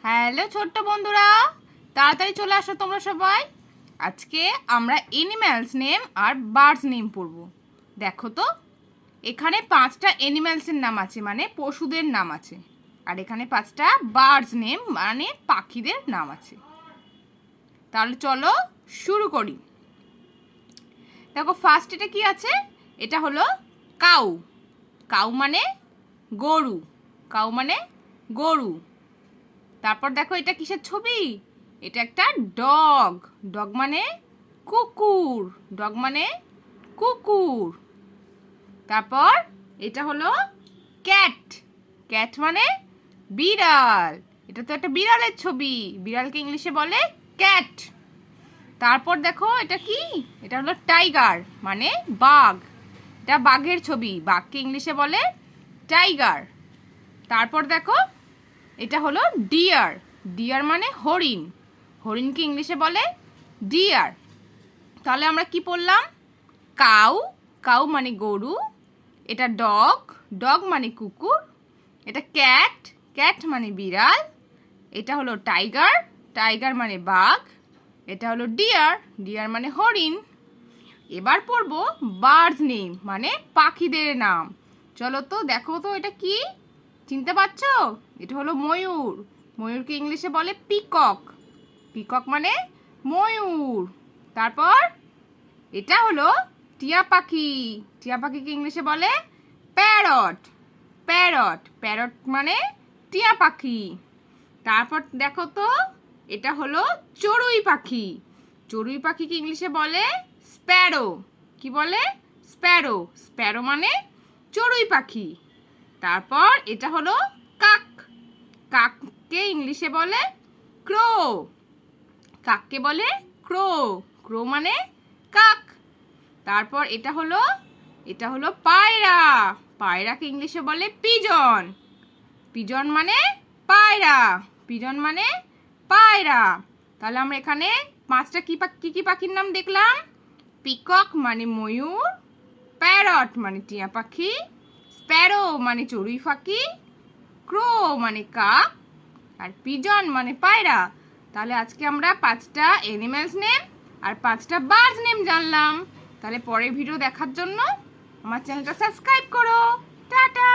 Hello ছোট্ট বন্ধুরা, তাড়াতাড়ি চলে আসো তোমরা সবাই। আজকে আমরা এনিম্যালস নেম আর বার্ডস নেম পড়ব। দেখো তো, এখানে 5টা এনিম্যালসের নাম আছে, মানে পশুদের নাম আছে, আর এখানে 5টা বার্ডস নেম মানে পাখিদের নাম আছে। তাহলে চলো শুরু করি। দেখো ফার্স্ট এটা কি আছে, এটা হলো কাউ। কাউ মানে গরু, কাউ মানে গরু। তারপর দেখো এটা কিসের ছবি, এটা একটা ডগ। ডগ মানে কুকুর, ডগ মানে কুকুর। তারপর এটা হলো ক্যাট। ক্যাট মানে বিড়াল, এটা তো একটা বিড়ালের ছবি, বিড়ালকে ইংলিশে বলে ক্যাট। তারপর দেখো এটা কি, এটা হলো টাইগার মানে বাঘ, এটা বাঘের ছবি, বাঘকে ইংলিশে বলে টাইগার। তারপর দেখো এটা হলো ডিয়ার। ডিয়ার মানে হরিণ, হরিণকে ইংলিশে বলে ডিয়ার। তাহলে আমরা কি পড়লাম, কাউ, কাউ মানে গরু, এটা ডগ, ডগ মানে কুকুর, এটা ক্যাট, ক্যাট মানে বিড়াল, এটা হলো টাইগার, টাইগার মানে বাঘ, এটা হলো ডিয়ার, ডিয়ার মানে হরিণ। এবার পড়বো বার্ডস নেম মানে পাখিদের নাম। চলো তো দেখো তো এটা কি, চিনতে পারছো? এটা হলো ময়ূর, ময়ূরকে ইংলিশে বলে পিকক, পিকক মানে ময়ূর। তারপর এটা হলো টিয়া পাখি, টিয়া পাখিকে ইংলিশে বলে প্যারট, প্যারট, প্যারট মানে টিয়া পাখি। তারপর দেখো তো এটা হলো চড়ুই পাখি, চড়ুই পাখিকে ইংলিশে বলে স্প্যারো, কি বলে স্প্যারো, স্প্যারো মানে চড়ুই পাখি। তারপর এটা হলো কাক, কাককে ইংলিশে বলে ক্রো, কাককে বলে ক্রো, ক্রো মানে কাক। তারপর এটা হলো পায়রা, পায়রাকে ইংলিশে বলে পিজন, পিজন মানে পায়রা, পিজন মানে পায়রা। তাহলে আমরা এখানে 5টা কি পাখির নাম দেখলাম, পিকক মানে ময়ূর, প্যারট মানে টিয়া পাখি, স্প্যারো মানে চড়ুই পাখি, ক্রো মানে কাক, আর পিজন মানে পায়রা। তাহলে আজকে আমরা 5টা অ্যানিম্যালস নেম আর 5টা বার্ডস নেম জানলাম। তাহলে পরের ভিডিও দেখার জন্য আমার চ্যানেলটা সাবস্ক্রাইব করো। টাটা।